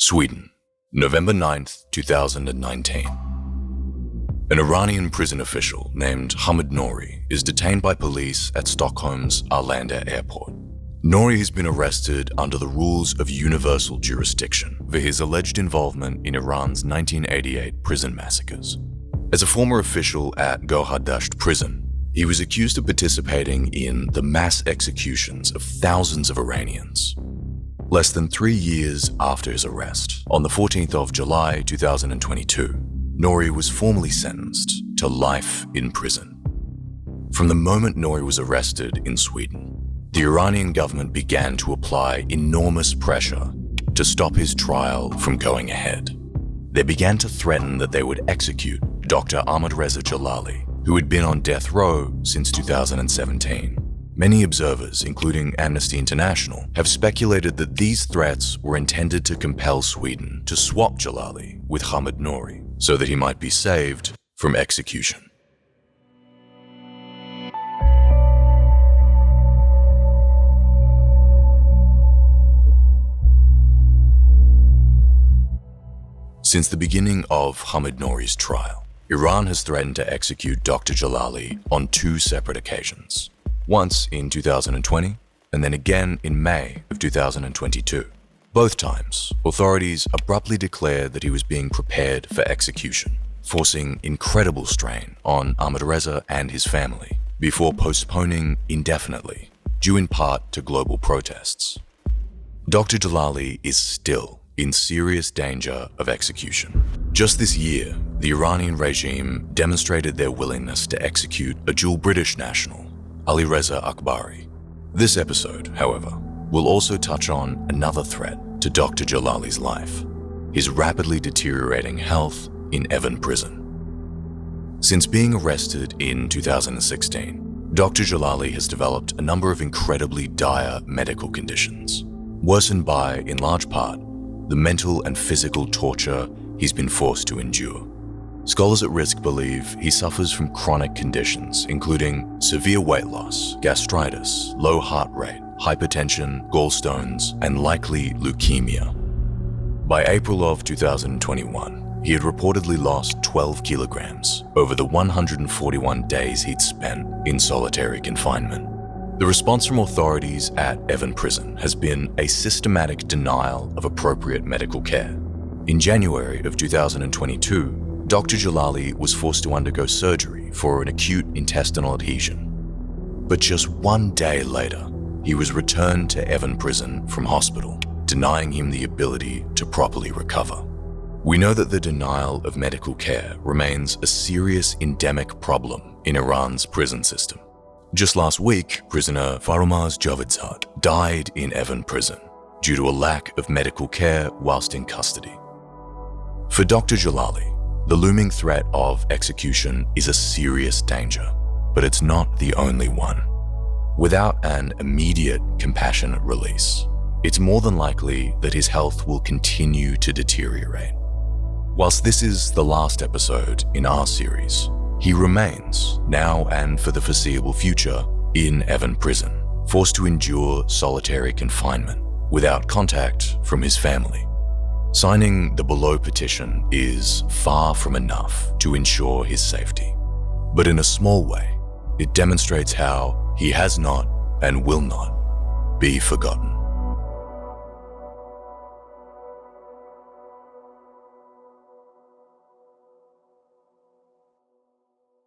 Sweden, November 9th, 2019. An Iranian prison official named Hamid Nouri is detained by police at Stockholm's Arlanda airport. Nouri has been arrested under the rules of universal jurisdiction for his alleged involvement in Iran's 1988 prison massacres. As a former official at Evin Prison, he was accused of participating in the mass executions of thousands of Iranians. Less than 3 years after his arrest, on the 14th of July 2022, Nouri was formally sentenced to life in prison. From the moment Nouri was arrested in Sweden, the Iranian government began to apply enormous pressure to stop his trial from going ahead. They began to threaten that they would execute Dr Ahmadreza Djalali, who had been on death row since 2017. Many observers, including Amnesty International, have speculated that these threats were intended to compel Sweden to swap Djalali with Hamid Nouri so that he might be saved from execution. Since the beginning of Hamid Nouri's trial, Iran has threatened to execute Dr Djalali on 2 separate occasions. Once in 2020, and then again in May of 2022. Both times, authorities abruptly declared that he was being prepared for execution, forcing incredible strain on Ahmadreza and his family, before postponing indefinitely, due in part to global protests. Dr Djalali is still in serious danger of execution. Just this year, the Iranian regime demonstrated their willingness to execute a dual British national, Ali Reza Akbari. This episode, however, will also touch on another threat to Dr Djalali's life, his rapidly deteriorating health in Evin Prison. Since being arrested in 2016, Dr Djalali has developed a number of incredibly dire medical conditions, worsened by, in large part, the mental and physical torture he's been forced to endure. Scholars at risk believe he suffers from chronic conditions, including severe weight loss, gastritis, low heart rate, hypertension, gallstones, and likely leukemia. By April of 2021, he had reportedly lost 12 kilograms over the 141 days he'd spent in solitary confinement. The response from authorities at Evin Prison has been a systematic denial of appropriate medical care. In January of 2022, Dr Djalali was forced to undergo surgery for an acute intestinal adhesion. But just 1 day later, he was returned to Evin Prison from hospital, denying him the ability to properly recover. We know that the denial of medical care remains a serious endemic problem in Iran's prison system. Just last week, prisoner Faromaz Javedzad died in Evin Prison due to a lack of medical care whilst in custody. For Dr Djalali, the looming threat of execution is a serious danger, but it's not the only one. Without an immediate compassionate release, it's more than likely that his health will continue to deteriorate. Whilst this is the last episode in our series, he remains, now and for the foreseeable future, in Evin Prison, forced to endure solitary confinement without contact from his family. Signing the below petition is far from enough to ensure his safety, but in a small way, it demonstrates how he has not and will not be forgotten.